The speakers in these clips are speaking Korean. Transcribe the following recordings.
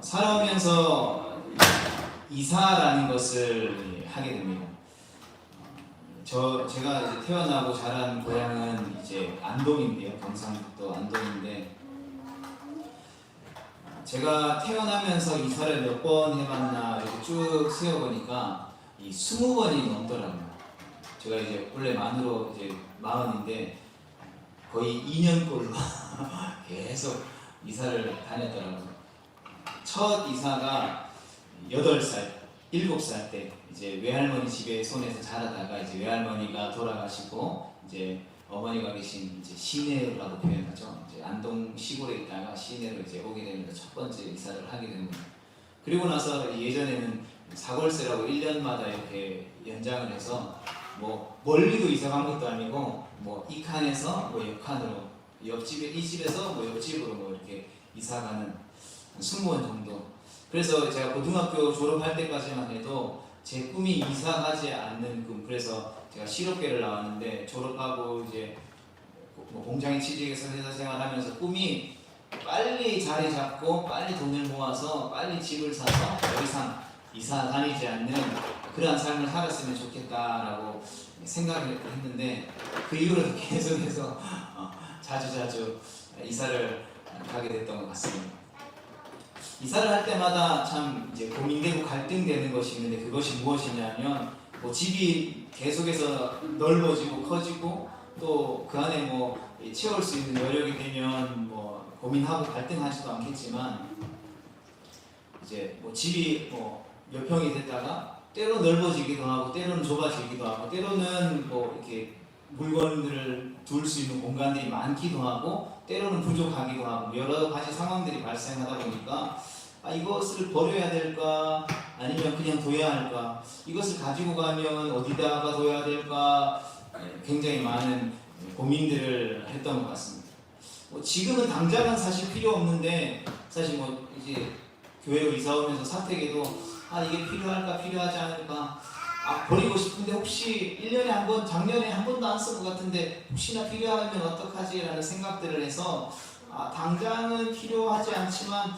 살아오면서 이사라는 것을 하게 됩니다. 제가 이제 태어나고 자란 고향은 이제 안동인데요. 경상북도 안동인데, 제가 태어나면서 이사를 몇 번 해봤나 이렇게 쭉 세어보니까 이 20번이 넘더라고요. 제가 이제 원래 만으로 이제 40인데 거의 2년꼴로 계속 이사를 다녔더라고요. 첫 이사가 8살, 7살 때 이제 외할머니 집에 손에서 자라다가 이제 외할머니가 돌아가시고 이제 어머니가 계신 이제 시내라고 표현하죠. 이제 안동 시골에 있다가 시내로 이제 오게 되면서 첫 번째 이사를 하게 됩니다. 그리고 나서 예전에는 사골세라고 1년마다 이렇게 연장을 해서 뭐 멀리도 이사 간 것도 아니고 뭐 이 칸에서 뭐 옆 칸으로 옆집에 이 집에서 뭐 옆집으로 뭐 이렇게 이사 가는 한 20번 정도. 그래서 제가 고등학교 졸업할 때까지만 해도 제 꿈이 이사 가지 않는 꿈. 그래서 제가 실업계를 나왔는데 졸업하고 이제 뭐 공장에 취직해서 회사 생활하면서 꿈이 빨리 자리 잡고 빨리 돈을 모아서 빨리 집을 사서 더 이상 이사 다니지 않는 그러한 삶을 살았으면 좋겠다라고 생각을 했는데, 그 이후로 계속해서 자주 이사를 가게 됐던 것 같습니다. 이사를 할 때마다 참 이제 고민되고 갈등되는 것이 있는데, 그것이 무엇이냐면 뭐 집이 계속해서 넓어지고 커지고 또 그 안에 뭐 채울 수 있는 여력이 되면 뭐 고민하고 갈등하지도 않겠지만, 이제 뭐 집이 뭐 몇 평이 됐다가 때로 넓어지기도 하고 때로는 좁아지기도 하고 때로는 뭐 이렇게 물건들을 둘 수 있는 공간들이 많기도 하고 때로는 부족하기도 하고 여러 가지 상황들이 발생하다 보니까 이것을 버려야 될까 아니면 그냥 둬야 할까, 이것을 가지고 가면 어디다가 둬야 될까, 굉장히 많은 고민들을 했던 것 같습니다. 뭐 지금은 당장은 사실 필요 없는데, 사실 뭐 이제 교회로 이사 오면서 사택에도 이게 필요할까 필요하지 않을까, 버리고 싶은데 혹시 1년에 한 번, 작년에 한 번도 안 쓴 것 같은데 혹시나 필요하면 어떡하지 라는 생각들을 해서 당장은 필요하지 않지만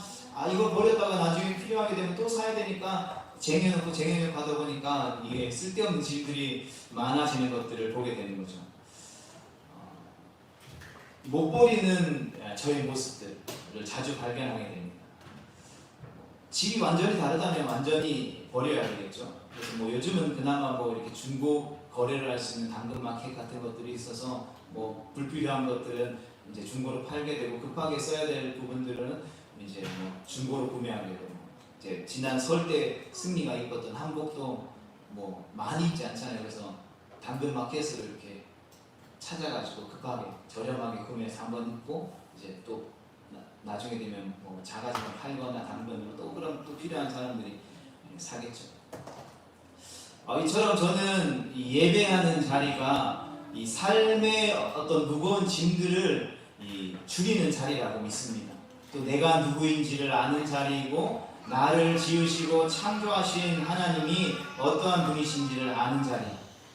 이걸 버렸다가 나중에 필요하게 되면 또 사야 되니까 쟁여놓고 가다 보니까 이게 쓸데없는 짐들이 많아지는 것들을 보게 되는 거죠. 못 버리는 저의 모습들을 자주 발견하게 됩니다. 집이 완전히 다르다면 완전히 버려야 되겠죠. 그래서 뭐 요즘은 그나마 뭐 이렇게 중고 거래를 할 수 있는 당근마켓 같은 것들이 있어서 뭐 불필요한 것들은 이제 중고로 팔게 되고 급하게 써야 될 부분들은 이제 뭐 중고로 구매하게 되고, 이제 지난 설 때 승리가 입었던 한복도 뭐 많이 입지 않잖아요. 그래서 당근마켓을 이렇게 찾아가지고 급하게 저렴하게 구매해서 한번 입고 이제 또 나중에 되면 뭐 자가지만 팔거나 당근으로 또 그럼 또 필요한 사람들이 사겠죠. 이처럼 저는 이 예배하는 자리가 이 삶의 어떤 무거운 짐들을 줄이는 자리라고 믿습니다. 또 내가 누구인지를 아는 자리이고 나를 지으시고 창조하신 하나님이 어떠한 분이신지를 아는 자리,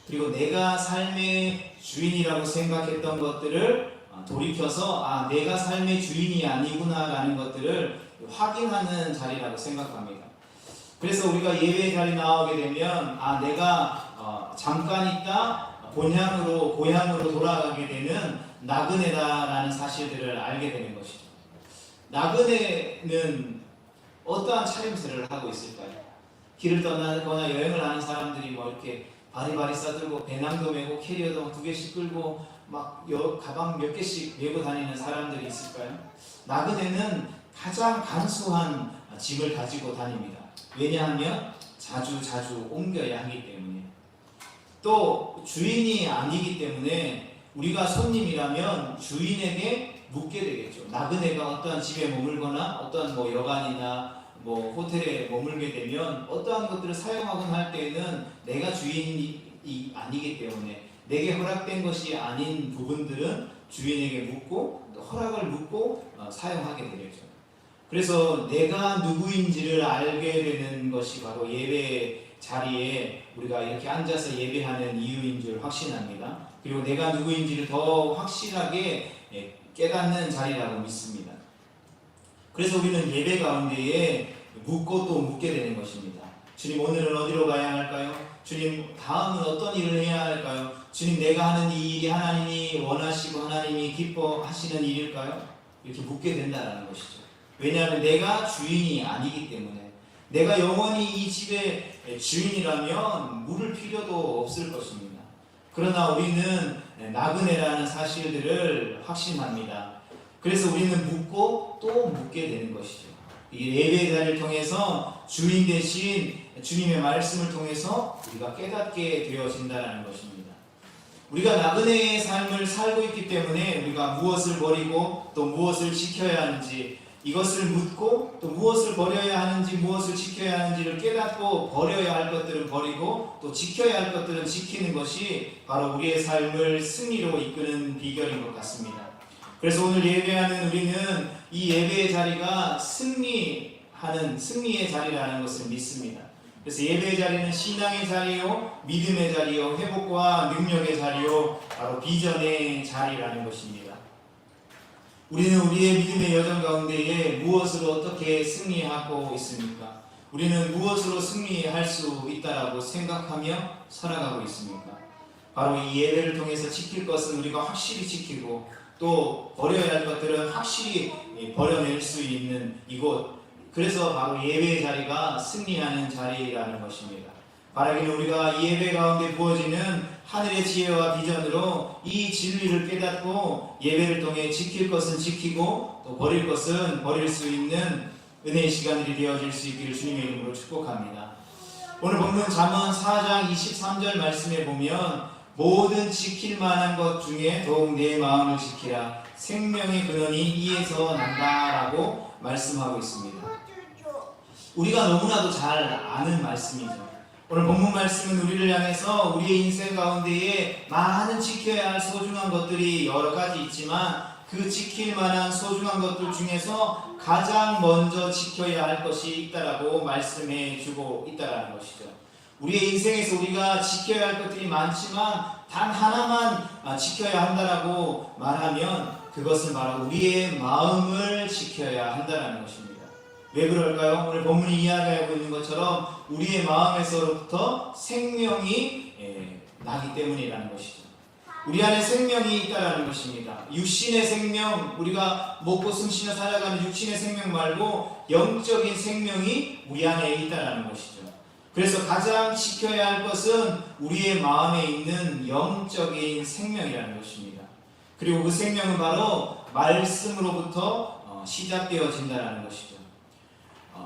그리고 내가 삶의 주인이라고 생각했던 것들을 돌이켜서 내가 삶의 주인이 아니구나 라는 것들을 확인하는 자리라고 생각합니다. 그래서 우리가 예배 자리 나오게 되면 내가 잠깐 있다 고향으로 돌아가게 되는 나그네다라는 사실들을 알게 되는 것이죠. 나그네는 어떠한 차림새를 하고 있을까요? 길을 떠나거나 여행을 하는 사람들이 뭐 이렇게 바리바리 싸들고 배낭도 메고 캐리어도 2개씩 끌고 막 가방 몇 개씩 메고 다니는 사람들이 있을까요? 나그네는 가장 간소한 짐을 가지고 다닙니다. 왜냐하면 자주 옮겨야 하기 때문에, 또 주인이 아니기 때문에 우리가 손님이라면 주인에게 묻게 되겠죠. 나그네가 어떠한 집에 머물거나 어떠한 뭐 여관이나 뭐 호텔에 머물게 되면 어떠한 것들을 사용하곤 할 때에는 내가 주인이 아니기 때문에 내게 허락된 것이 아닌 부분들은 주인에게 묻고 허락을 묻고 사용하게 되겠죠. 그래서 내가 누구인지를 알게 되는 것이 바로 예배 자리에 우리가 이렇게 앉아서 예배하는 이유인 줄 확신합니다. 그리고 내가 누구인지를 더 확실하게 깨닫는 자리라고 믿습니다. 그래서 우리는 예배 가운데에 묻고 또 묻게 되는 것입니다. 주님, 오늘은 어디로 가야 할까요? 주님, 다음은 어떤 일을 해야 할까요? 주님, 내가 하는 이 일이 하나님이 원하시고 하나님이 기뻐하시는 일일까요? 이렇게 묻게 된다는 것이죠. 왜냐하면 내가 주인이 아니기 때문에, 내가 영원히 이 집의 주인이라면 물을 필요도 없을 것입니다. 그러나 우리는 나그네라는 사실들을 확신합니다. 그래서 우리는 묻고 또 묻게 되는 것이죠. 이 예배의 자리를 통해서 주인 대신 주님의 말씀을 통해서 우리가 깨닫게 되어진다는 것입니다. 우리가 나그네의 삶을 살고 있기 때문에 우리가 무엇을 버리고 또 무엇을 지켜야 하는지, 이것을 묻고 또 무엇을 버려야 하는지 무엇을 지켜야 하는지를 깨닫고, 버려야 할 것들은 버리고 또 지켜야 할 것들은 지키는 것이 바로 우리의 삶을 승리로 이끄는 비결인 것 같습니다. 그래서 오늘 예배하는 우리는 이 예배의 자리가 승리의 자리라는 것을 믿습니다. 그래서 예배의 자리는 신앙의 자리요, 믿음의 자리요, 회복과 능력의 자리요, 바로 비전의 자리라는 것입니다. 우리는 우리의 믿음의 여정 가운데에 무엇으로 어떻게 승리하고 있습니까? 우리는 무엇으로 승리할 수 있다라고 생각하며 살아가고 있습니까? 바로 이 예배를 통해서 지킬 것은 우리가 확실히 지키고, 또 버려야 할 것들은 확실히 버려낼 수 있는 이곳, 그래서 바로 예배의 자리가 승리하는 자리라는 것입니다. 바라기는 우리가 이 예배 가운데 부어지는 하늘의 지혜와 비전으로 이 진리를 깨닫고 예배를 통해 지킬 것은 지키고 또 버릴 것은 버릴 수 있는 은혜의 시간들이 되어질 수 있기를 주님의 이름으로 축복합니다. 오늘 본문 잠언 4장 23절 말씀에 보면, 모든 지킬 만한 것 중에 더욱 내 마음을 지키라, 생명의 근원이 이에서 난다라고 말씀하고 있습니다. 우리가 너무나도 잘 아는 말씀이죠. 오늘 본문 말씀은 우리를 향해서 우리의 인생 가운데에 많은 지켜야 할 소중한 것들이 여러 가지 있지만, 그 지킬 만한 소중한 것들 중에서 가장 먼저 지켜야 할 것이 있다라고 말씀해 주고 있다라는 것이죠. 우리의 인생에서 우리가 지켜야 할 것들이 많지만 단 하나만 지켜야 한다라고 말하면 그것은 바로 우리의 마음을 지켜야 한다라는 것입니다. 왜 그럴까요? 오늘 본문이 이야기하고 있는 것처럼 우리의 마음에서부터 생명이 나기 때문이라는 것이죠. 우리 안에 생명이 있다라는 것입니다. 육신의 생명, 우리가 먹고 숨쉬며 살아가는 육신의 생명 말고 영적인 생명이 우리 안에 있다라는 것이죠. 그래서 가장 지켜야 할 것은 우리의 마음에 있는 영적인 생명이라는 것입니다. 그리고 그 생명은 바로 말씀으로부터 시작되어진다는 것이죠.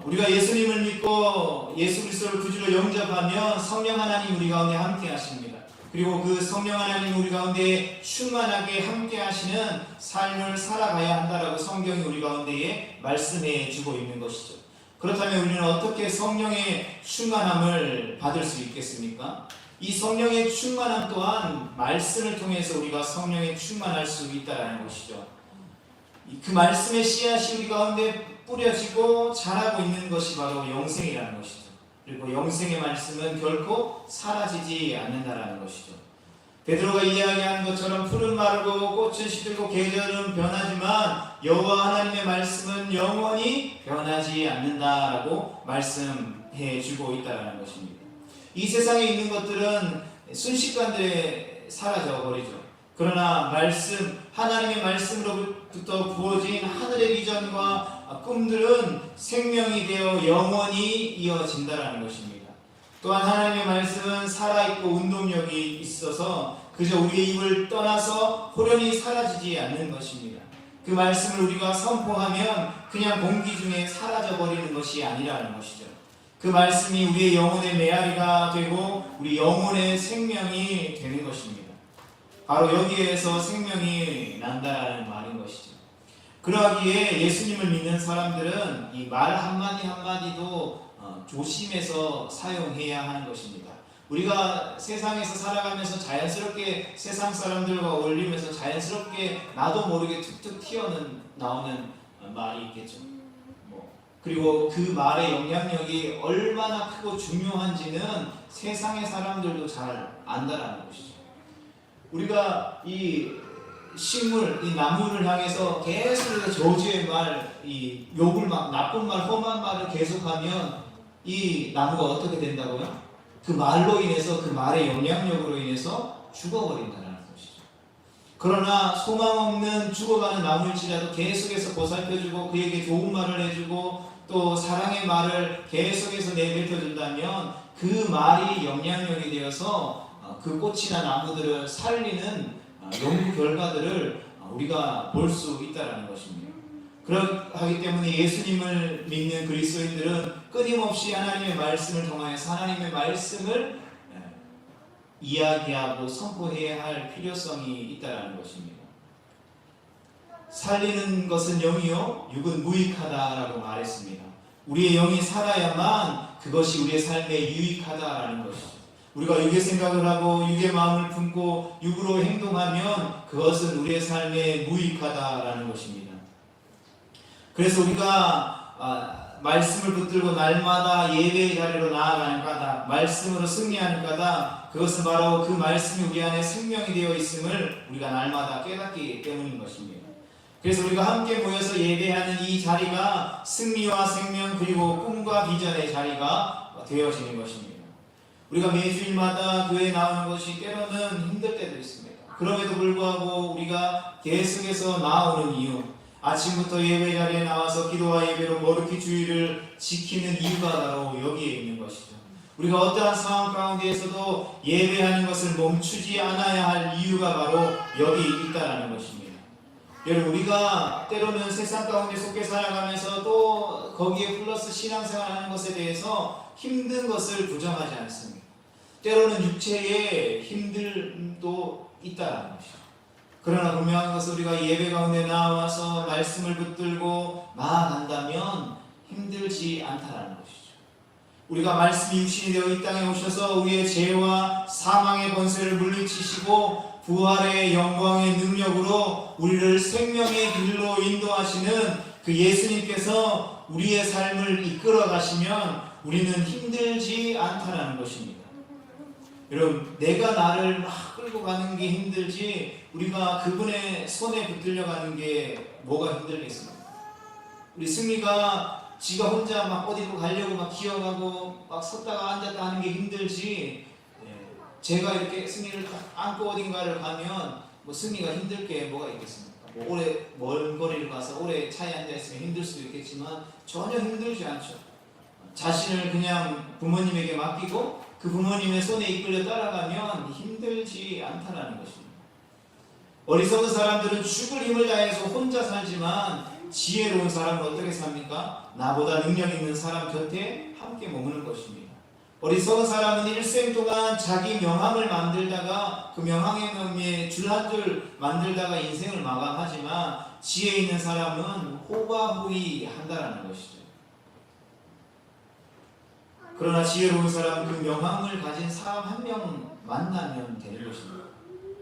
우리가 예수님을 믿고 예수 그리스도를 구주로 영접하면 성령 하나님 우리 가운데 함께 하십니다. 그리고 그 성령 하나님 우리 가운데 충만하게 함께 하시는 삶을 살아가야 한다라고 성경이 우리 가운데에 말씀해 주고 있는 것이죠. 그렇다면 우리는 어떻게 성령의 충만함을 받을 수 있겠습니까? 이 성령의 충만함 또한 말씀을 통해서 우리가 성령에 충만할 수 있다는 것이죠. 그 말씀의 씨앗이 우리 가운데 뿌려지고 자라고 있는 것이 바로 영생이라는 것이죠. 그리고 영생의 말씀은 결코 사라지지 않는다라는 것이죠. 베드로가 이야기한 것처럼 풀은 마르고 꽃은 시들고 계절은 변하지만 여호와 하나님의 말씀은 영원히 변하지 않는다라고 말씀해 주고 있다는 것입니다. 이 세상에 있는 것들은 순식간에 사라져 버리죠. 그러나 말씀, 하나님의 말씀으로부터 부어진 하늘의 비전과 꿈들은 생명이 되어 영원히 이어진다라는 것입니다. 또한 하나님의 말씀은 살아있고 운동력이 있어서 그저 우리의 입을 떠나서 호련히 사라지지 않는 것입니다. 그 말씀을 우리가 선포하면 그냥 공기 중에 사라져버리는 것이 아니라는 것이죠. 그 말씀이 우리의 영혼의 메아리가 되고 우리 영혼의 생명이 되는 것입니다. 바로 여기에서 생명이 난다라는 말인 것이죠. 그러하기에 예수님을 믿는 사람들은 이 말 한마디 한마디도 조심해서 사용해야 하는 것입니다. 우리가 세상에서 살아가면서 자연스럽게 세상 사람들과 어울리면서 자연스럽게 나도 모르게 툭툭 튀어나오는 말이 있겠죠. 그리고 그 말의 영향력이 얼마나 크고 중요한지는 세상의 사람들도 잘 안다라는 것이죠. 우리가 이 식물, 이 나무를 향해서 계속 저주의 말, 이 욕을 막 나쁜 말, 험한 말을 계속하면 이 나무가 어떻게 된다고요? 그 말로 인해서, 그 말의 영향력으로 인해서 죽어버린다는 것이죠. 그러나 소망 없는 죽어가는 나무일지라도 계속해서 보살펴주고 그에게 좋은 말을 해주고 또 사랑의 말을 계속해서 내뱉어준다면 그 말이 영향력이 되어서 그 꽃이나 나무들을 살리는 연구 결과들을 우리가 볼 수 있다는 것입니다. 그렇기 때문에 예수님을 믿는 그리스도인들은 끊임없이 하나님의 말씀을 통하여서 하나님의 말씀을 이야기하고 선포해야 할 필요성이 있다는 것입니다. 살리는 것은 영이요 육은 무익하다라고 말했습니다. 우리의 영이 살아야만 그것이 우리의 삶에 유익하다라는 것이죠. 우리가 육의 생각을 하고 육의 마음을 품고 육으로 행동하면 그것은 우리의 삶에 무익하다라는 것입니다. 그래서 우리가 말씀을 붙들고 날마다 예배의 자리로 나아가는 까닭, 말씀으로 승리하는 까닭, 그것은 바로 그 말씀이 우리 안에 생명이 되어 있음을 우리가 날마다 깨닫기 때문인 것입니다. 그래서 우리가 함께 모여서 예배하는 이 자리가 승리와 생명 그리고 꿈과 비전의 자리가 되어지는 것입니다. 우리가 매주일마다 교회에 나오는 것이 때로는 힘들 때도 있습니다. 그럼에도 불구하고 우리가 계속해서 나오는 이유, 아침부터 예배 자리에 나와서 기도와 예배로 거룩히 주의를 지키는 이유가 바로 여기에 있는 것이죠. 우리가 어떠한 상황 가운데에서도 예배하는 것을 멈추지 않아야 할 이유가 바로 여기 있다는 것입니다. 여러분, 우리가 때로는 세상 가운데 속해 살아가면서 또 거기에 플러스 신앙생활하는 것에 대해서 힘든 것을 부정하지 않습니다. 때로는 육체의 힘듦도 있다는 것이죠. 그러나 분명한 것은 우리가 예배 가운데 나와서 말씀을 붙들고 나아간다면 힘들지 않다는 것이죠. 우리가 말씀이 육신이 되어 이 땅에 오셔서 우리의 죄와 사망의 권세를 물리치시고 부활의 영광의 능력으로 우리를 생명의 길로 인도하시는 그 예수님께서 우리의 삶을 이끌어 가시면 우리는 힘들지 않다는 것입니다. 여러분, 내가 나를 막 끌고 가는 게 힘들지 우리가 그분의 손에 붙들려 가는 게 뭐가 힘들겠습니까? 우리 승리가 지가 혼자 막 어디로 가려고 막 기어가고 막 섰다가 앉았다 하는 게 힘들지, 제가 이렇게 승리를 안고 어딘가를 가면 뭐 승리가 힘들 게 뭐가 있겠습니까? 뭐 오래 먼 거리를 가서 오래 차에 앉아 있으면 힘들 수도 있겠지만 전혀 힘들지 않죠. 자신을 그냥 부모님에게 맡기고 그 부모님의 손에 이끌려 따라가면 힘들지 않다는 것입니다. 어리석은 사람들은 죽을 힘을 다해서 혼자 살지만 지혜로운 사람은 어떻게 삽니까? 나보다 능력 있는 사람 곁에 함께 머무는 것입니다. 어리석은 사람은 일생 동안 자기 명함을 만들다가 그 명함의 의미에 줄 한 줄 만들다가 인생을 마감하지만 지혜 있는 사람은 호가호위 한다라는 것이죠. 그러나 지혜로운 사람은 그 명함을 가진 사람 한 명 만나면 되는 것입니다.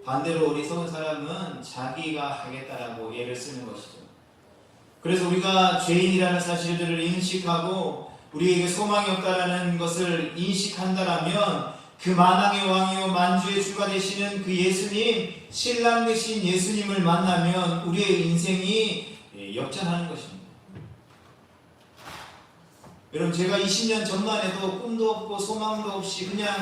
반대로 어리석은 사람은 자기가 하겠다라고 예를 쓰는 것이죠. 그래서 우리가 죄인이라는 사실들을 인식하고 우리에게 소망이 없다라는 것을 인식한다라면 그 만왕의 왕이요 만주의 주가 되시는 그 예수님, 신랑 되신 예수님을 만나면 우리의 인생이 역전하는 것입니다. 여러분, 제가 20년 전만 해도 꿈도 없고 소망도 없이 그냥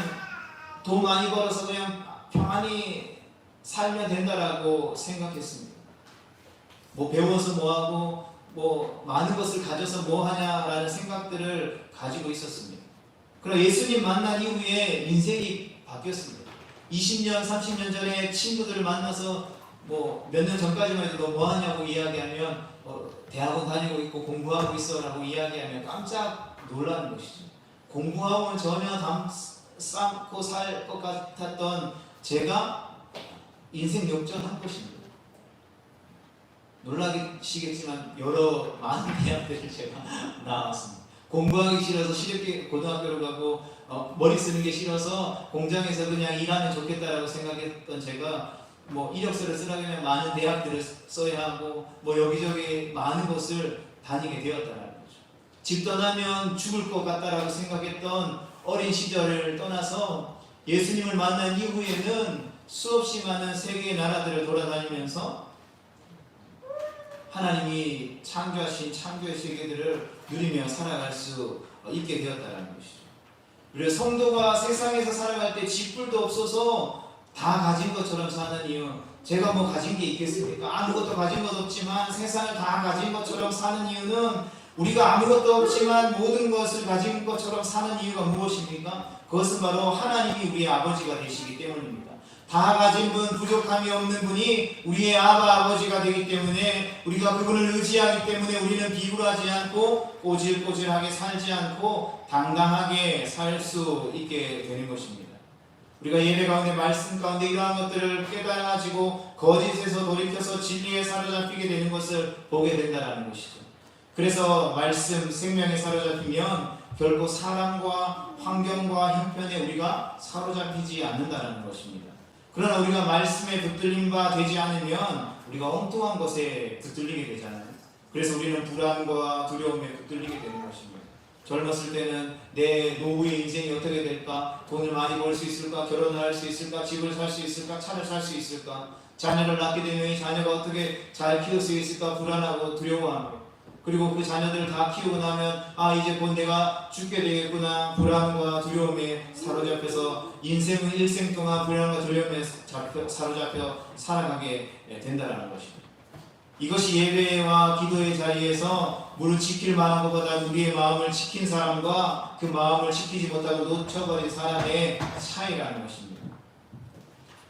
돈 많이 벌어서 그냥 평안히 살면 된다라고 생각했습니다. 뭐 배워서 뭐하고 뭐 많은 것을 가져서 뭐하냐라는 생각들을 가지고 있었습니다. 그러나 예수님 만난 이후에 인생이 바뀌었습니다. 20년, 30년 전에 친구들을 만나서 뭐 몇 년 전까지만 해도 너 뭐하냐고 이야기하면 대학원 다니고 있고 공부하고 있어 라고 이야기하면 깜짝 놀라는 것이죠. 공부하고는 전혀 삶고 살 것 같았던 제가 인생 역전한 것입니다. 놀라시겠지만 여러 많은 대학들을 제가 나왔습니다. 공부하기 싫어서 시립 고등학교로 가고 머리 쓰는 게 싫어서 공장에서 그냥 일하면 좋겠다라고 생각했던 제가 뭐 이력서를 쓰려면 많은 대학들을 써야 하고 뭐 여기저기 많은 곳을 다니게 되었다는 거죠. 집 떠나면 죽을 것 같다라고 생각했던 어린 시절을 떠나서 예수님을 만난 이후에는 수없이 많은 세계의 나라들을 돌아다니면서 하나님이 창조하신 창조의 세계들을 누리며 살아갈 수 있게 되었다는 것이죠. 그리고 성도가 세상에서 살아갈 때 쥐뿔도 없어서 다 가진 것처럼 사는 이유, 제가 뭐 가진 게 있겠습니까? 아무것도 가진 것 없지만 세상을 다 가진 것처럼 사는 이유는, 우리가 아무것도 없지만 모든 것을 가진 것처럼 사는 이유가 무엇입니까? 그것은 바로 하나님이 우리의 아버지가 되시기 때문입니다. 다 가진 분, 부족함이 없는 분이 우리의 아버지가 되기 때문에, 우리가 그분을 의지하기 때문에 우리는 비굴하지 않고 꼬질꼬질하게 살지 않고 당당하게 살 수 있게 되는 것입니다. 우리가 예배 가운데, 말씀 가운데 이러한 것들을 깨달아가지고 거짓에서 돌이켜서 진리에 사로잡히게 되는 것을 보게 된다는 것이죠. 그래서 말씀, 생명에 사로잡히면 결코 사람과 환경과 형편에 우리가 사로잡히지 않는다는 것입니다. 그러나 우리가 말씀에 붙들린 바 되지 않으면 우리가 엉뚱한 것에 붙들리게 되잖아요. 그래서 우리는 불안과 두려움에 붙들리게 되는 것입니다. 젊었을 때는 내 노후의 인생이 어떻게 될까? 돈을 많이 벌 수 있을까? 결혼을 할 수 있을까? 집을 살 수 있을까? 차를 살 수 있을까? 자녀를 낳게 되면 이 자녀가 어떻게 잘 키울 수 있을까? 불안하고 두려워하고, 그리고 그 자녀들을 다 키우고 나면 이제 곧 내가 죽게 되겠구나, 불안과 두려움에 사로잡혀서 인생은 일생 동안 불안과 두려움에 사로잡혀 살아가게 된다는 것입니다. 이것이 예배와 기도의 자리에서 무릇 지킬 만한 것보다 우리의 마음을 지킨 사람과 그 마음을 지키지 못하고 놓쳐버린 사람의 차이라는 것입니다.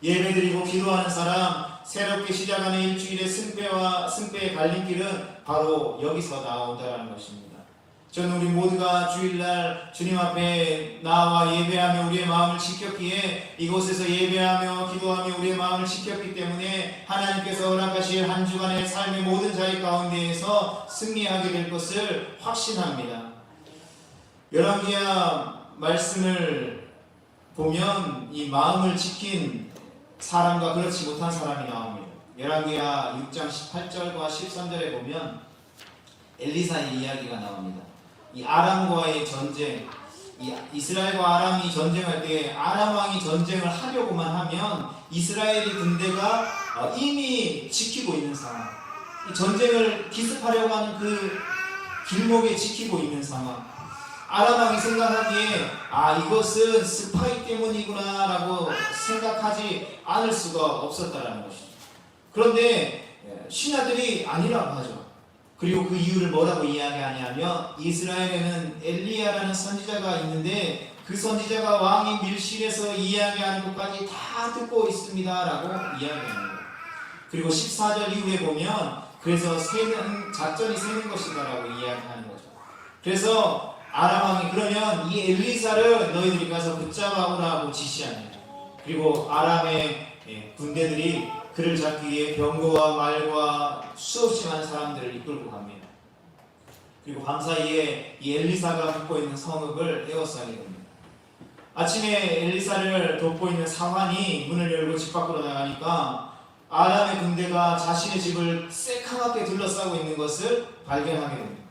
예배드리고 기도하는 사람, 새롭게 시작하는 일주일의 승패의 갈림길은 바로 여기서 나온다는 것입니다. 저는 우리 모두가 주일날 주님 앞에 나와 예배하며 우리의 마음을 지켰기에, 이곳에서 예배하며 기도하며 우리의 마음을 지켰기 때문에 하나님께서 허락하실 한 주간의 삶의 모든 자리 가운데에서 승리하게 될 것을 확신합니다. 열왕기하 말씀을 보면 이 마음을 지킨 사람과 그렇지 못한 사람이 나옵니다. 열왕기하 6장 18절과 13절에 보면 엘리사의 이야기가 나옵니다. 이 아람과의 전쟁, 이 이스라엘과 아람이 전쟁할 때 아람 왕이 전쟁을 하려고만 하면 이스라엘의 군대가 이미 지키고 있는 상황, 이 전쟁을 기습하려고 하는 그 길목에 지키고 있는 상황, 아람 왕이 생각하기에 이것은 스파이 때문이구나 라고 생각하지 않을 수가 없었다라는 것이죠. 그런데 신하들이 아니라고 하죠. 그리고 그 이유를 뭐라고 이야기하냐면, 이스라엘에는 엘리야라는 선지자가 있는데 그 선지자가 왕이 밀실에서 이야기하는 것까지 다 듣고 있습니다 라고 이야기합니다. 그리고 14절 이후에 보면 그래서 작전이 세는 것이다 라고 이야기하는 거죠. 그래서 아람 왕이 그러면 이 엘리사를 너희들이 가서 붙잡아오라고 지시합니다. 그리고 아람의 군대들이 그를 잡기 위해 병거와 말과 수없이 많은 사람들을 이끌고 갑니다. 그리고 밤사이에 이 엘리사가 돕고 있는 성읍을 에워싸게 됩니다. 아침에 엘리사를 돕고 있는 사환이 문을 열고 집 밖으로 나가니까 아람의 군대가 자신의 집을 새카맣게 둘러싸고 있는 것을 발견하게 됩니다.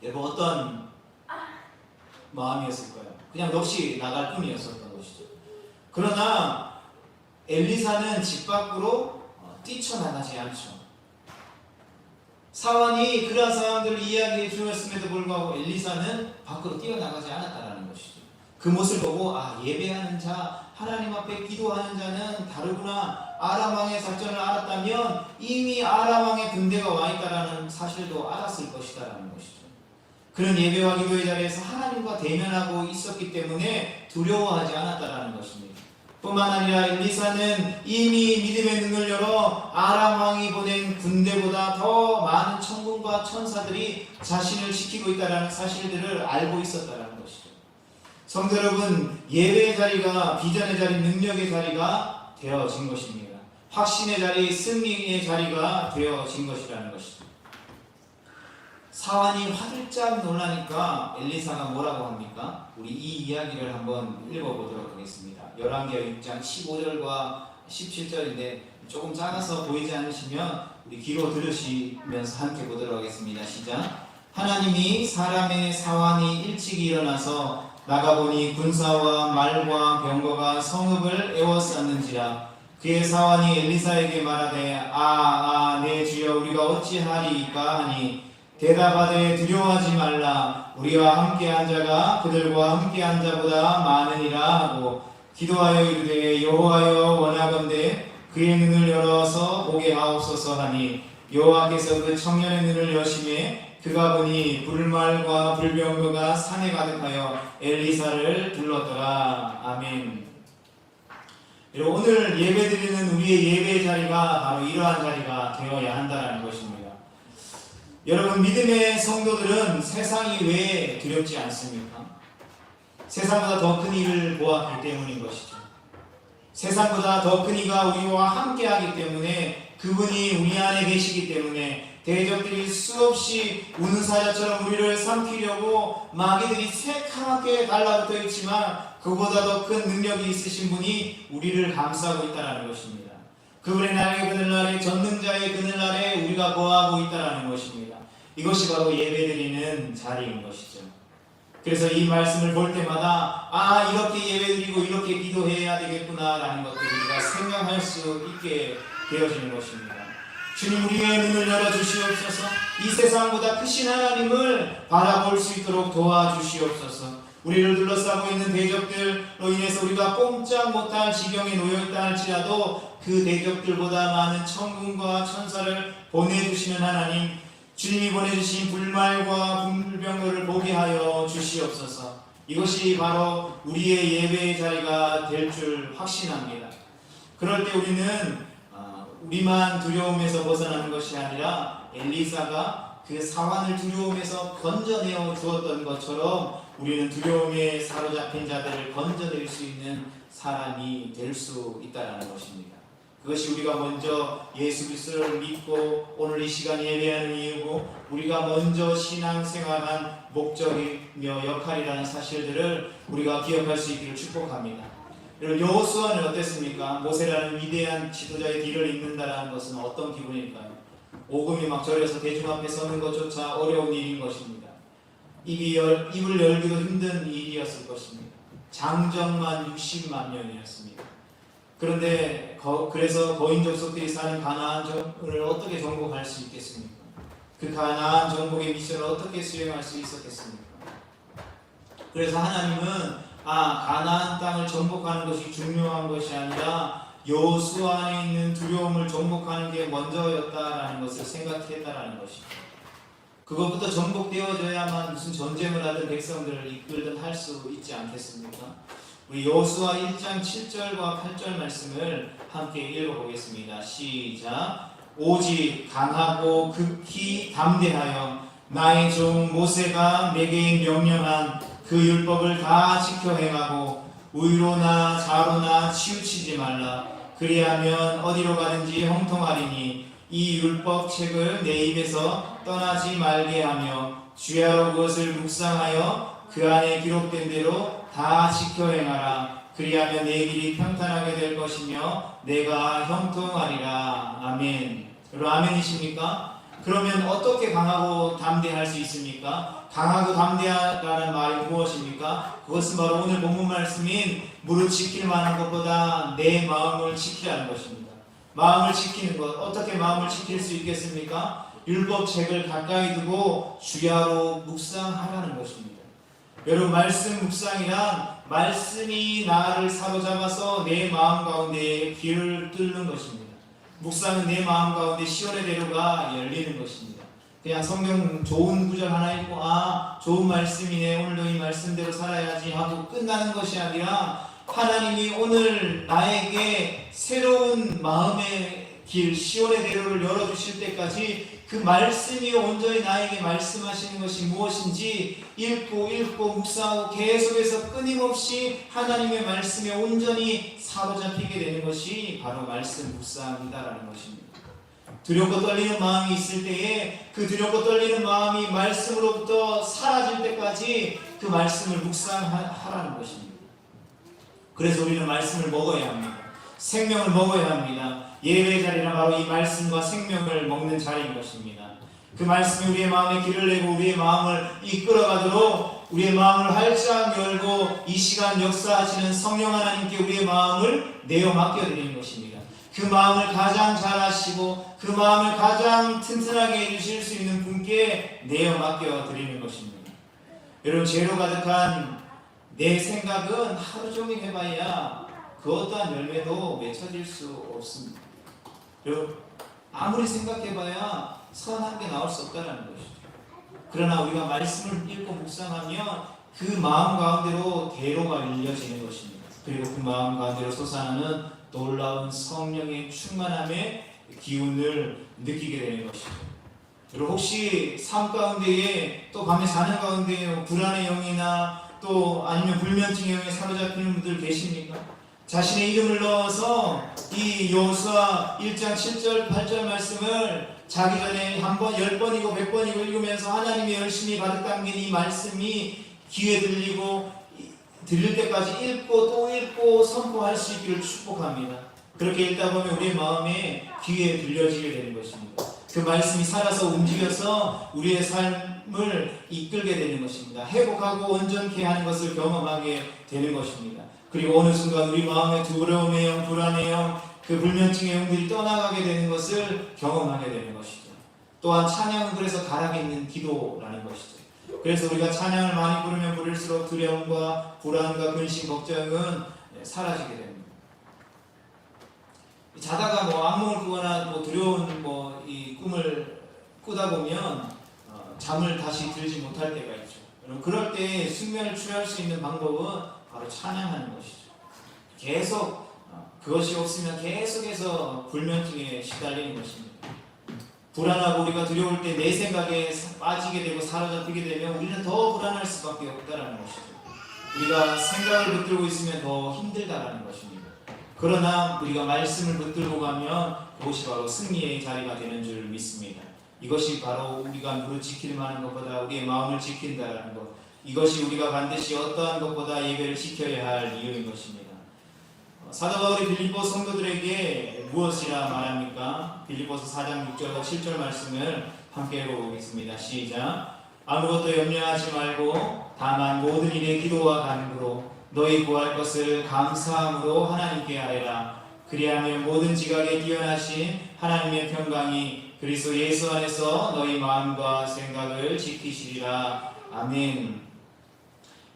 여러분, 어떤 마음이었을까요? 그냥 넋이 나갈 뿐이었었던 것이죠. 그러나 엘리사는 집 밖으로 뛰쳐나가지 않죠. 사환이 그런 상황들을 이야기해 주었음에도 불구하고 엘리사는 밖으로 뛰어나가지 않았다는 것이죠. 그 모습을 보고 예배하는 자, 하나님 앞에 기도하는 자는 다르구나, 아람 왕의 작전을 알았다면 이미 아람 왕의 군대가 와 있다라는 사실도 알았을 것이다라는 것이죠. 그는 예배와 기도의 자리에서 하나님과 대면하고 있었기 때문에 두려워하지 않았다라는 것입니다. 뿐만 아니라 엘리사는 이미 믿음의 눈을 열어 아람 왕이 보낸 군대보다 더 많은 천군과 천사들이 자신을 지키고 있다는 사실들을 알고 있었다는 것이죠. 성도 여러분, 예배의 자리가 비전의 자리, 능력의 자리가 되어진 것입니다. 확신의 자리, 승리의 자리가 되어진 것이라는 것이죠. 사환이 화들짝 놀라니까 엘리사가 뭐라고 합니까? 우리 이 이야기를 한번 읽어보도록 하겠습니다. 열왕기하 6장 15절과 17절인데 조금 작아서 보이지 않으시면 우리 귀로 들으시면서 함께 보도록 하겠습니다. 시작. 하나님이 사람의 사환이 일찍 일어나서 나가보니 군사와 말과 병거가 성읍을 에워쌌는지라. 그의 사환이 엘리사에게 말하되 내 주여 우리가 어찌하리이까 하니 대답하되 두려워하지 말라. 우리와 함께한 자가 그들과 함께한 자보다 많으니라 하고 기도하여 이르되 여호와여 원하건대 그의 눈을 열어서 보게 하옵소서 하니 여호와께서 그 청년의 눈을 여심해 그가 보니 불말과 불병거가 산에 가득하여 엘리사를 불렀더라. 아멘. 오늘 예배드리는 우리의 예배 자리가 바로 이러한 자리가 되어야 한다는 것입니다. 여러분, 믿음의 성도들은 세상이 왜 두렵지 않습니까? 세상보다 더 큰 일을 보았기 때문인 것이죠. 세상보다 더 큰 이가 우리와 함께하기 때문에, 그분이 우리 안에 계시기 때문에 대적들이 수없이 우는 사자처럼 우리를 삼키려고 마귀들이 새카맣게 달라붙어 있지만 그보다 더 큰 능력이 있으신 분이 우리를 감싸고 있다는 것입니다. 그분의 날개 그늘 아래, 전능자의 그늘 아래 우리가 거하고 있다는 것입니다. 이것이 바로 예배드리는 자리인 것이죠. 그래서 이 말씀을 볼 때마다 이렇게 예배드리고 이렇게 기도해야 되겠구나 라는 것들을 우리가 생각할 수 있게 되어지는 것입니다. 주님, 우리의 눈을 열어주시옵소서. 이 세상보다 크신 하나님을 바라볼 수 있도록 도와주시옵소서. 우리를 둘러싸고 있는 대적들로 인해서 우리가 꼼짝 못할 지경에 놓여있다 할지라도 그 대적들보다 많은 천군과 천사를 보내주시는 하나님, 주님이 보내주신 불말과 불병거를 보게 하여 주시옵소서. 이것이 바로 우리의 예배의 자리가 될 줄 확신합니다. 그럴 때 우리는 우리만 두려움에서 벗어나는 것이 아니라 엘리사가 그 사환을 두려움에서 건져내어 주었던 것처럼 우리는 두려움에 사로잡힌 자들을 건져낼 수 있는 사람이 될 수 있다는 것입니다. 그것이 우리가 먼저 예수 그리스도를 믿고 오늘 이 시간 예배하는 이유고, 우리가 먼저 신앙생활한 목적이며 역할이라는 사실들을 우리가 기억할 수 있기를 축복합니다. 여러분, 여호수아는 어땠습니까? 모세라는 위대한 지도자의 뒤를 잇는다는 것은 어떤 기분일까요? 오금이 막 저려서 대중 앞에 서는 것조차 어려운 일인 것입니다. 입을 열기도 힘든 일이었을 것입니다. 장정만 60만 명이었습니다. 그런데 그래서 거인 족속들이 사는 가나안을 어떻게 정복할 수 있겠습니까? 그 가나안 정복의 미션을 어떻게 수행할 수 있었겠습니까? 그래서 하나님은 가나안 땅을 정복하는 것이 중요한 것이 아니라 여호수아 안에 있는 두려움을 정복하는 게 먼저였다라는 것을 생각했다라는 것입니다. 그것부터 정복되어져야만 무슨 전쟁을 하든 백성들을 이끌든 할 수 있지 않겠습니까? 우리 여호수아 1장 7절과 8절 말씀을 함께 읽어보겠습니다. 시작. 오직 강하고 극히 담대하여 나의 종 모세가 내게 명령한 그 율법을 다 지켜 행하고 우유로나 자로나 치우치지 말라. 그리하면 어디로 가든지 형통하리니 이 율법 책을 내 입에서 떠나지 말게 하며 주야로 그것을 묵상하여 그 안에 기록된 대로 다 지켜 행하라. 그리하면 내 길이 평탄하게 될 것이며 내가 형통하리라. 아멘. 여러분, 아멘이십니까? 그러면 어떻게 강하고 담대할 수 있습니까? 강하고 담대하다는 말이 무엇입니까? 그것은 바로 오늘 본문 말씀인 무릇 지킬 만한 것보다 내 마음을 지키라는 것입니다. 마음을 지키는 것, 어떻게 마음을 지킬 수 있겠습니까? 율법책을 가까이 두고 주야로 묵상하라는 것입니다. 여러분, 말씀 묵상이란 말씀이 나를 사로잡아서 내 마음 가운데 길을 뚫는 것입니다. 묵상은 내 마음 가운데 시온의 대로가 열리는 것입니다. 그냥 성경 좋은 구절 하나 읽고 좋은 말씀이네, 오늘도 이 말씀대로 살아야지 하고 끝나는 것이 아니라 하나님이 오늘 나에게 새로운 마음의 길, 시온의 대로를 열어주실 때까지 그 말씀이 온전히 나에게 말씀하시는 것이 무엇인지 읽고 묵상하고 계속해서 끊임없이 하나님의 말씀에 온전히 사로잡히게 되는 것이 바로 말씀 묵상이다라는 것입니다. 두렵고 떨리는 마음이 있을 때에 그 두렵고 떨리는 마음이 말씀으로부터 사라질 때까지 그 말씀을 묵상하라는 것입니다. 그래서 우리는 말씀을 먹어야 합니다. 생명을 먹어야 합니다. 예배의 자리는 바로 이 말씀과 생명을 먹는 자리인 것입니다. 그 말씀이 우리의 마음에 길을 내고 우리의 마음을 이끌어가도록 우리의 마음을 활짝 열고 이 시간 역사하시는 성령 하나님께 우리의 마음을 내어 맡겨드리는 것입니다. 그 마음을 가장 잘 아시고 그 마음을 가장 튼튼하게 해주실 수 있는 분께 내어 맡겨드리는 것입니다. 여러분, 죄로 가득한 내 생각은 하루 종일 해봐야 그 어떠한 열매도 맺혀질 수 없습니다. 여러분, 아무리 생각해봐야 선한 게 나올 수 없다는 것이죠. 그러나 우리가 말씀을 읽고 묵상하면 그 마음 가운데로 대로가 일려지는 것입니다. 그리고 그 마음 가운데로 솟아나는 놀라운 성령의 충만함의 기운을 느끼게 되는 것이죠. 그리고 혹시 삶 가운데에 또 밤에 사는 가운데 불안의 영이나 또 아니면 불면증의 영에 사로잡히는 분들 계십니까? 자신의 이름을 넣어서 이 여호수아 1장 7절 8절 말씀을 자기 전에 한 번, 10번이고 100번이고 읽으면서 하나님의 열심히 가득 담긴 이 말씀이 귀에 들릴 때까지 읽고 또 읽고 선포할 수 있기를 축복합니다. 그렇게 읽다 보면 우리의 마음에 귀에 들려지게 되는 것입니다. 그 말씀이 살아서 움직여서 우리의 삶을 이끌게 되는 것입니다. 회복하고 온전케 하는 것을 경험하게 되는 것입니다. 그리고 어느 순간 우리 마음의 두려움의 영, 불안의 영, 그 불면증의 영들이 떠나가게 되는 것을 경험하게 되는 것이죠. 또한 찬양은 그래서 가락에 있는 기도라는 것이죠. 그래서 우리가 찬양을 많이 부르면 부를수록 두려움과 불안과 근심, 걱정은 사라지게 됩니다. 자다가 악몽을 꾸거나 두려운 이 꿈을 꾸다 보면 잠을 다시 들지 못할 때가 있죠. 그럴 때 숙면을 취할 수 있는 방법은 바로 찬양하는 것이죠. 계속 그것이 없으면 계속해서 불면증에 시달리는 것입니다. 불안하고 우리가 두려울 때 내 생각에 빠지게 되고 사로잡히게 되면 우리는 더 불안할 수밖에 없다는 것이죠. 우리가 생각을 붙들고 있으면 더 힘들다라는 것입니다. 그러나 우리가 말씀을 붙들고 가면 그것이 바로 승리의 자리가 되는 줄 믿습니다. 이것이 바로 우리가 무릇 지킬 만한 것보다 우리의 마음을 지킨다라는 것, 이것이 우리가 반드시 어떠한 것보다 예배를 지켜야 할 이유인 것입니다. 사도 바울이 빌립보 성도들에게 무엇이라 말합니까? 빌립보서 4장 6절과 7절 말씀을 함께 읽어보겠습니다. 시작. 아무것도 염려하지 말고 다만 모든 일에 기도와 간구로 너희 구할 것을 감사함으로 하나님께 아뢰라. 그리하면 모든 지각에 뛰어나신 하나님의 평강이 그리스도 예수 안에서 너희 마음과 생각을 지키시리라. 아멘.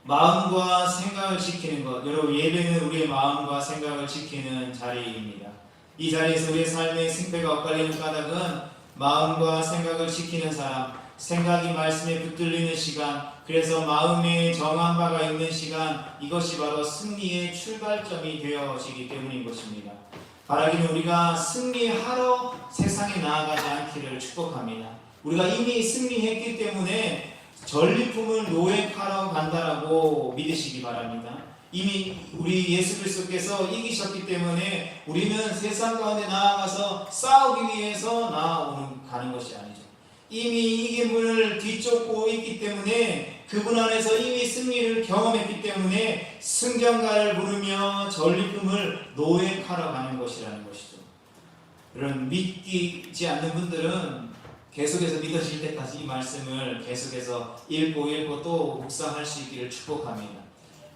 마음과 생각을 지키는 것, 여러분, 예배는 우리의 마음과 생각을 지키는 자리입니다. 이 자리에서 우리의 삶의 승패가 엇갈리는 까닭은 마음과 생각을 지키는 사람, 생각이 말씀에 붙들리는 시간, 그래서 마음에 정한 바가 있는 시간, 이것이 바로 승리의 출발점이 되어지기 때문인 것입니다. 바라기는 우리가 승리하러 세상에 나아가지 않기를 축복합니다. 우리가 이미 승리했기 때문에 전리품을 노획하러 간다라고 믿으시기 바랍니다. 이미 우리 예수 그리스도께서 이기셨기 때문에 우리는 세상 가운데 나아가서 싸우기 위해서 가는 것이 아니죠. 이미 이김을 뒤쫓고 있기 때문에 그분 안에서 이미 승리를 경험했기 때문에 승전가를 부르며 전리품을 노획하러 가는 것이라는 것이죠. 이런 믿기지 않는 분들은 계속해서 믿어질 때까지 이 말씀을 계속해서 읽고 또 묵상할 수 있기를 축복합니다.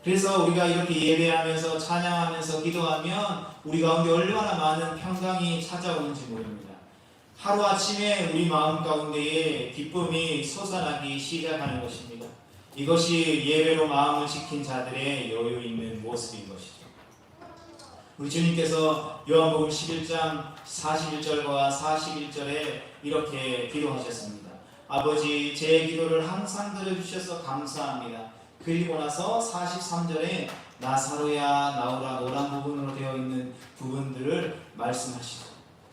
그래서 우리가 이렇게 예배하면서 찬양하면서 기도하면 우리 가운데 얼마나 많은 평강이 찾아오는지 모릅니다. 하루아침에 우리 마음 가운데에 기쁨이 솟아나기 시작하는 것입니다. 이것이 예배로 마음을 지킨 자들의 여유 있는 모습인 것이죠. 우리 주님께서 요한복음 11장 41절과 41절에 이렇게 기도하셨습니다. 아버지, 제 기도를 항상 들어주셔서 감사합니다. 그리고 나서 43절에 나사로야 나오라 노란 부분으로 되어 있는 부분들을 말씀하시죠.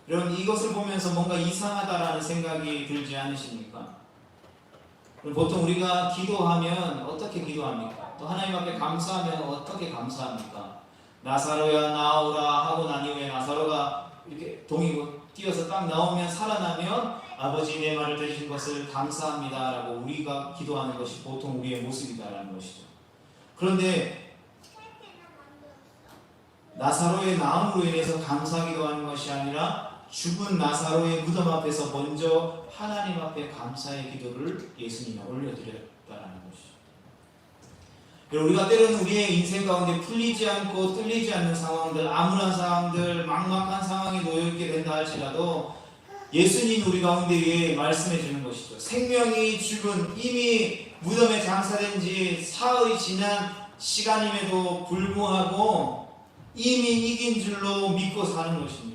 여러분, 이것을 보면서 뭔가 이상하다라는 생각이 들지 않으십니까? 보통 우리가 기도하면 어떻게 기도합니까? 또 하나님 앞에 감사하면 어떻게 감사합니까? 나사로야 나오라 하고 난 이후에 나사로가 이렇게 동이고 뛰어서 딱 나오면 살아나면 아버지 내 말을 들으신 것을 감사합니다 라고 우리가 기도하는 것이 보통 우리의 모습이다라는 것이죠. 그런데 나사로의 나음으로 인해서 감사기도하는 것이 아니라 죽은 나사로의 무덤 앞에서 먼저 하나님 앞에 감사의 기도를 예수님이 올려드렸다라는 것이죠. 우리가 때로는 우리의 인생 가운데 풀리지 않고 뚫리지 않는 상황들, 암울한 상황들, 막막한 상황에 놓여있게 된다 할지라도 예수님 우리 가운데 말씀해 주는 것이죠. 생명이 죽은 이미 무덤에 장사된 지 사흘이 지난 시간임에도 불구하고 이미 이긴 줄로 믿고 사는 것입니다.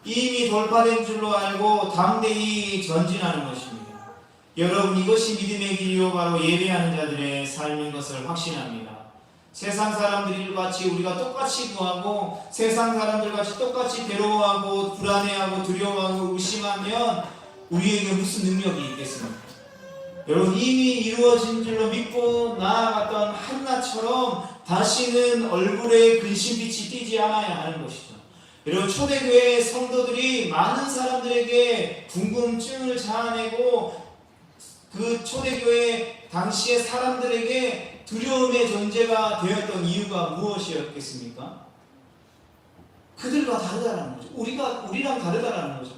이미 돌파된 줄로 알고 담대히 전진하는 것입니다. 여러분, 이것이 믿음의 길이요 바로 예배하는 자들의 삶인 것을 확신합니다. 세상 사람들같이 우리가 똑같이 구하고 세상 사람들같이 똑같이 괴로워하고 불안해하고 두려워하고 의심하면 우리에게 무슨 능력이 있겠습니까? 여러분, 이미 이루어진 줄로 믿고 나아갔던 한나처럼 다시는 얼굴에 근심빛이 띄지 않아야 하는 것이죠. 여러분, 초대교회 성도들이 많은 사람들에게 궁금증을 자아내고 그 초대교회 당시의 사람들에게 두려움의 존재가 되었던 이유가 무엇이었겠습니까? 그들과 다르다는 거죠. 우리랑 다르다는 거죠.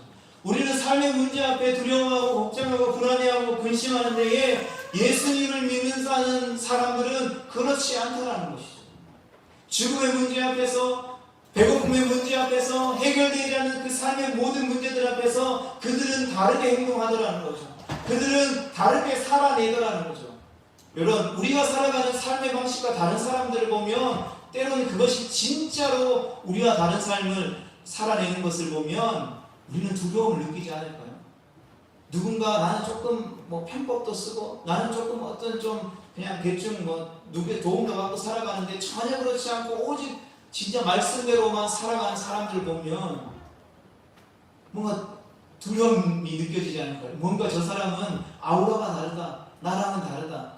우리는 삶의 문제 앞에 두려워하고 걱정하고 불안해하고 근심하는 데에 예수님을 믿는 사람들은 그렇지 않다라는 것이죠. 죽음의 문제 앞에서, 배고픔의 문제 앞에서, 해결되지 않는 그 삶의 모든 문제들 앞에서 그들은 다르게 행동하더라는 거죠. 그들은 다르게 살아내더라는 거죠. 여러분, 우리가 살아가는 삶의 방식과 다른 사람들을 보면 때로는 그것이 진짜로 우리와 다른 삶을 살아내는 것을 보면 우리는 두려움을 느끼지 않을까요? 누군가 나는 조금 편법도 쓰고 나는 조금 어떤 좀 그냥 대충 누구의 도움도 받고 살아가는데 전혀 그렇지 않고 오직 진짜 말씀대로만 살아가는 사람들 보면 뭔가 두려움이 느껴지지 않을까요? 뭔가 저 사람은 아우라가 다르다. 나랑은 다르다.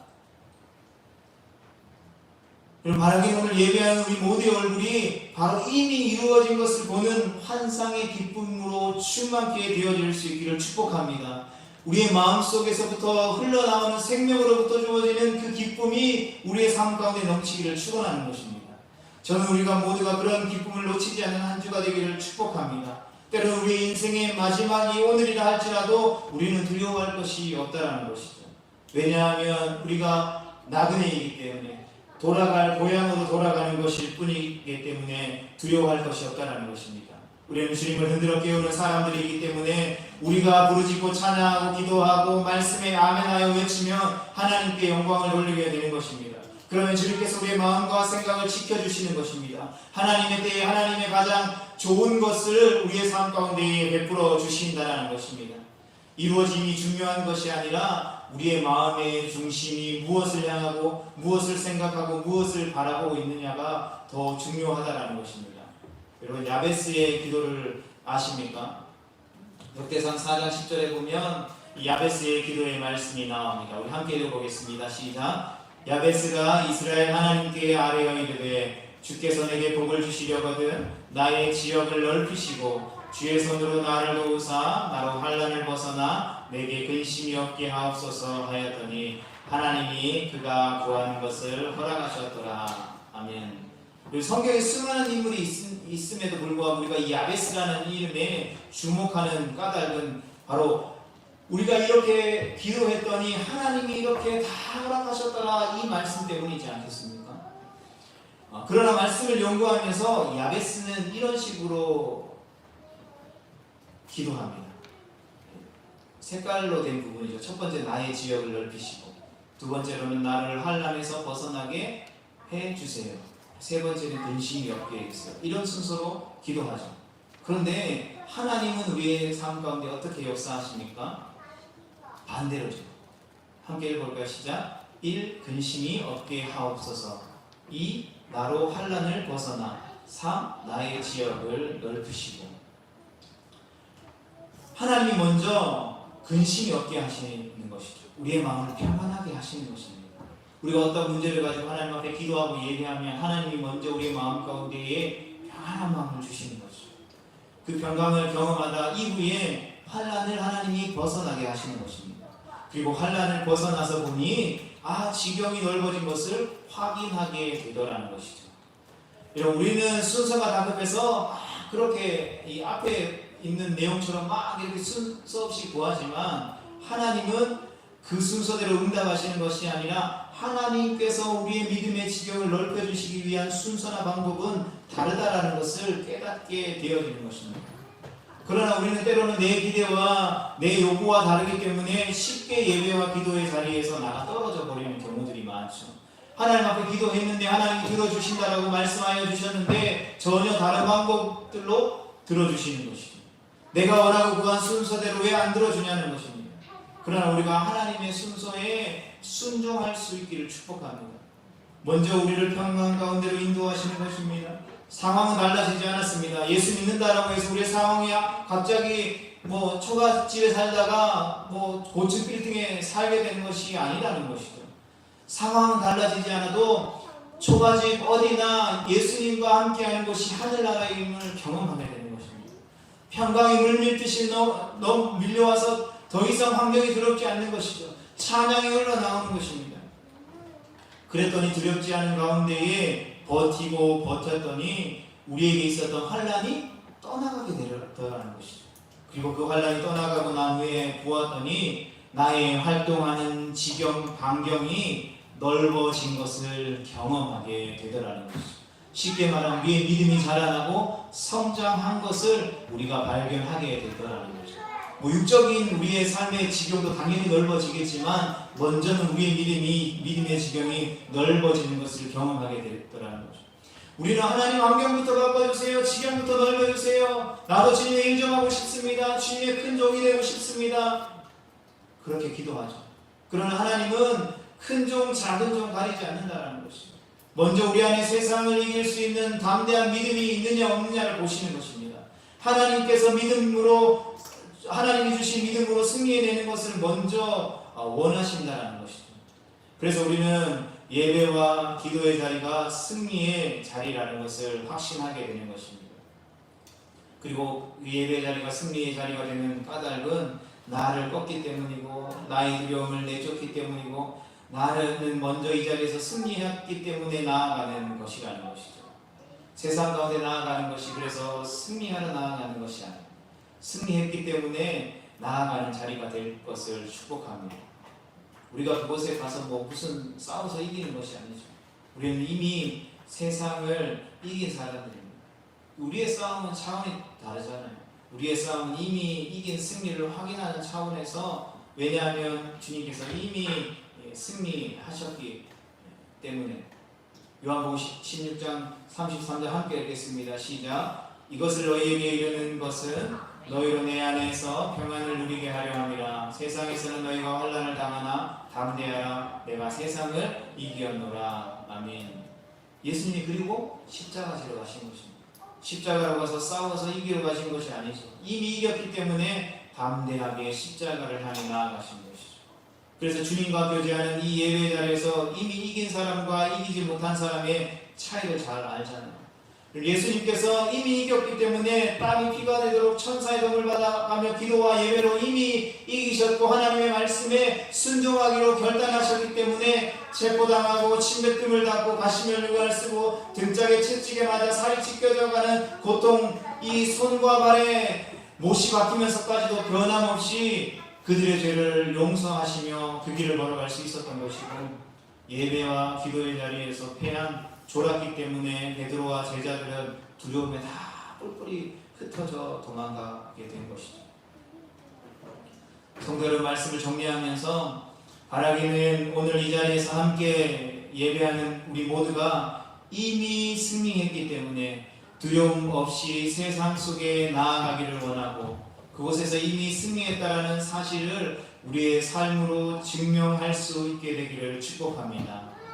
바라긴 오늘 예배하는 우리 모두의 얼굴이 바로 이미 이루어진 것을 보는 환상의 기쁨으로 충만케 되어질 수 있기를 축복합니다. 우리의 마음속에서부터 흘러나오는 생명으로부터 주어지는 그 기쁨이 우리의 삶 가운데 넘치기를 축원하는 것입니다. 저는 우리가 모두가 그런 기쁨을 놓치지 않는 한 주가 되기를 축복합니다. 때로는 우리 인생의 마지막이 오늘이라 할지라도 우리는 두려워할 것이 없다는 것이죠. 왜냐하면 우리가 나그네이기 때문에 돌아갈 고향으로 돌아가는 것일 뿐이기 때문에 두려워할 것이 없다는 것입니다. 우리는 주님을 흔들어 깨우는 사람들이기 때문에 우리가 부르짖고 찬양하고 기도하고 말씀에 아멘하여 외치며 하나님께 영광을 돌리게 되는 것입니다. 그러면 주님께서 우리의 마음과 생각을 지켜주시는 것입니다. 하나님의 때에 하나님의 가장 좋은 것을 우리의 삶 가운데 베풀어 주신다는 것입니다. 이루어짐이 중요한 것이 아니라 우리의 마음의 중심이 무엇을 향하고 무엇을 생각하고 무엇을 바라보고 있느냐가 더 중요하다는 것입니다. 여러분, 야베스의 기도를 아십니까? 역대상 4장 10절에 보면 이 야베스의 기도의 말씀이 나옵니다. 우리 함께 읽어보겠습니다. 시작. 야베스가 이스라엘 하나님께 아뢰어 이르되 주께서 내게 복을 주시려거든 나의 지역을 넓히시고 주의 손으로 나를 도우사 나로 환난을 벗어나 내게 근심이 없게 하옵소서 하였더니 하나님이 그가 구하는 것을 허락하셨더라. 아멘. 성경에 수많은 인물이 있음에도 불구하고 우리가 이 야베스라는 이름에 주목하는 까닭은 바로 우리가 이렇게 기도했더니 하나님이 이렇게 다 허락하셨더라 이 말씀 때문이지 않겠습니까? 그러나 말씀을 연구하면서 야베스는 이런 식으로 기도합니다. 색깔로 된 부분이죠. 첫 번째 나의 지역을 넓히시고, 두 번째로는 나를 환난에서 벗어나게 해주세요. 세 번째는 근심이 없게 해주세요. 이런 순서로 기도하죠. 그런데 하나님은 우리의 삶 가운데 어떻게 역사하십니까? 반대로죠. 함께 읽어볼까요? 시작. 1. 근심이 없게 하옵소서. 2. 나로 환난을 벗어나. 3. 나의 지역을 넓히시고. 하나님이 먼저 근심이 없게 하시는 것이죠. 우리의 마음을 평안하게 하시는 것입니다. 우리가 어떤 문제를 가지고 하나님 앞에 기도하고 예배하면 하나님이 먼저 우리의 마음 가운데에 평안한 마음을 주시는 거죠. 그 평강을 경험하다 이후에 환난을 하나님이 벗어나게 하시는 것입니다. 그리고 환난을 벗어나서 보니 지경이 넓어진 것을 확인하게 되더라는 것이죠. 여러분, 우리는 순서가 다급해서 그렇게 이 앞에 있는 내용처럼 막 이렇게 순서 없이 구하지만 하나님은 그 순서대로 응답하시는 것이 아니라 하나님께서 우리의 믿음의 지경을 넓혀주시기 위한 순서나 방법은 다르다라는 것을 깨닫게 되어지는 것입니다. 그러나 우리는 때로는 내 기대와 내 요구와 다르기 때문에 쉽게 예배와 기도의 자리에서 나가 떨어져 버리는 경우들이 많죠. 하나님 앞에 기도했는데 하나님이 들어주신다라고 말씀하여 주셨는데 전혀 다른 방법들로 들어주시는 것이죠. 내가 원하고 구한 순서대로 왜 안 들어주냐는 것입니다. 그러나 우리가 하나님의 순서에 순종할 수 있기를 축복합니다. 먼저 우리를 평강 가운데로 인도하시는 것입니다. 상황은 달라지지 않았습니다. 예수 믿는다라고 해서 우리의 상황이 갑자기 초가집에 살다가 고층 빌딩에 살게 되는 것이 아니라는 것이죠. 상황은 달라지지 않아도 초가집 어디나 예수님과 함께하는 것이 하늘나라임을 경험하게 되는 것입니다. 평강이 물밀듯이 너무 밀려와서 더 이상 환경이 두렵지 않는 것이죠. 찬양이 흘러나오는 것입니다. 그랬더니 두렵지 않은 가운데에 버티고 버텼더니 우리에게 있었던 환란이 떠나가게 되더라는 것이죠. 그리고 그 환란이 떠나가고 난 후에 보았더니 나의 활동하는 지경, 반경이 넓어진 것을 경험하게 되더라는 것이죠. 쉽게 말하면 우리의 믿음이 자라나고 성장한 것을 우리가 발견하게 되더라는 것이죠. 육적인 우리의 삶의 지경도 당연히 넓어지겠지만 먼저는 우리의 믿음의 지경이 넓어지는 것을 경험하게 되더라는 거죠. 우리는 하나님 환경부터 바꿔주세요. 지경부터 넓어주세요. 나도 주님의 일 좀 하고 싶습니다. 주님의 큰 종이 되고 싶습니다. 그렇게 기도하죠. 그러나 하나님은 큰 종, 작은 종 가리지 않는다는 것이죠. 먼저 우리 안에 세상을 이길 수 있는 담대한 믿음이 있느냐 없느냐를 보시는 것입니다. 하나님께서 하나님이 주신 믿음으로 승리해내는 것을 먼저 원하신다는 것이죠. 그래서 우리는 예배와 기도의 자리가 승리의 자리라는 것을 확신하게 되는 것입니다. 그리고 예배의 자리가 승리의 자리가 되는 까닭은 나를 꺾기 때문이고 나의 두려움을 내쫓기 때문이고 나는 먼저 이 자리에서 승리했기 때문에 나아가는 것이라는 것이죠. 세상 가운데 나아가는 것이 그래서 승리하러 나아가는 것이 아닙니다. 승리했기 때문에 나아가는 자리가 될 것을 축복합니다. 우리가 그곳에 가서 무슨 싸워서 이기는 것이 아니죠. 우리는 이미 세상을 이긴 사람들입니다. 우리의 싸움은 차원이 다르잖아요. 우리의 싸움은 이미 이긴 승리를 확인하는 차원에서, 왜냐하면 주님께서 이미 승리하셨기 때문에. 요한복음 16장 33절 함께 읽겠습니다. 시작. 이것을 너희에게 이르는 것은 너희로 내 안에서 평안을 누리게 하려 함이라. 세상에서는 너희가 환난을 당하나 담대하라. 내가 세상을 이기었노라. 아멘. 예수님이 그리고 십자가 지러 가신 것입니다. 십자가로 가서 싸워서 이기러 가신 것이 아니죠. 이미 이겼기 때문에 담대하게 십자가를 향해 나아가신 것이죠. 그래서 주님과 교제하는 이 예배 자리에서 이미 이긴 사람과 이기지 못한 사람의 차이를 잘 알잖아요. 예수님께서 이미 이겼기 때문에 땀이 피가 되도록 천사의 도움을 받아가며 기도와 예배로 이미 이기셨고 하나님의 말씀에 순종하기로 결단하셨기 때문에 체포당하고 침뱉음을 받고 가시면류관을 쓰고 등짝에 채찍에 맞아 살이 찢겨져가는 고통, 이 손과 발에 못이 박히면서까지도 변함없이 그들의 죄를 용서하시며 그 길을 걸어갈 수 있었던 것이고, 예배와 기도의 자리에서 패한 졸았기 때문에 베드로와 제자들은 두려움에 다 뿔뿔이 흩어져 도망가게 된 것이죠. 성도 여러분, 말씀을 정리하면서 바라기는 오늘 이 자리에서 함께 예배하는 우리 모두가 이미 승리했기 때문에 두려움 없이 세상 속에 나아가기를 원하고, 그곳에서 이미 승리했다는 사실을 우리의 삶으로 증명할 수 있게 되기를 축복합니다.